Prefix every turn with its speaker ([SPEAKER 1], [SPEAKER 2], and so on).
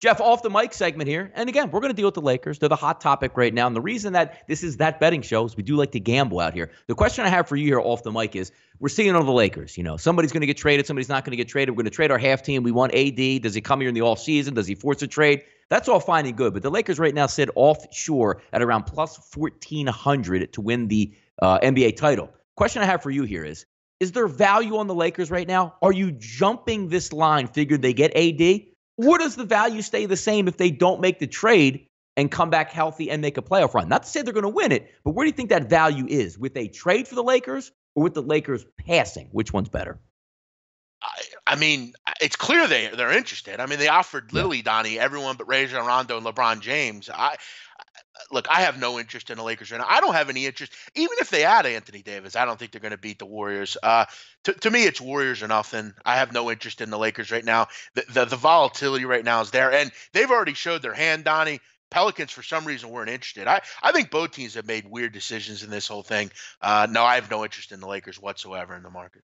[SPEAKER 1] Jeff, off the mic segment here. And again, we're going to deal with the Lakers. They're the hot topic right now. And the reason that this is that betting show is we do like to gamble out here. The question I have for you here off the mic is we're seeing on the Lakers. Somebody's going to get traded. Somebody's not going to get traded. We're going to trade our half team. We want AD. Does he come here in the offseason? Does he force a trade? That's all fine and good. But the Lakers right now sit offshore at around plus 1,400 to win the NBA title. Question I have for you here is there value on the Lakers right now? Are you jumping this line, figured they get AD? Or does the value stay the same if they don't make the trade and come back healthy and make a playoff run? Not to say they're going to win it, but where do you think that value is? With a trade for the Lakers or with the Lakers passing? Which one's better?
[SPEAKER 2] I mean, it's clear they're interested. I mean, they offered literally, Donnie, everyone but Rajon Rondo and LeBron James. Look, I have no interest in the Lakers right now. I don't have any interest. Even if they add Anthony Davis, I don't think they're going to beat the Warriors. To me, it's Warriors or nothing. I have no interest in the Lakers right now. The volatility right now is there, and they've already showed their hand, Donnie. Pelicans, for some reason, weren't interested. I think both teams have made weird decisions in this whole thing. No, I have no interest in the Lakers whatsoever in the market.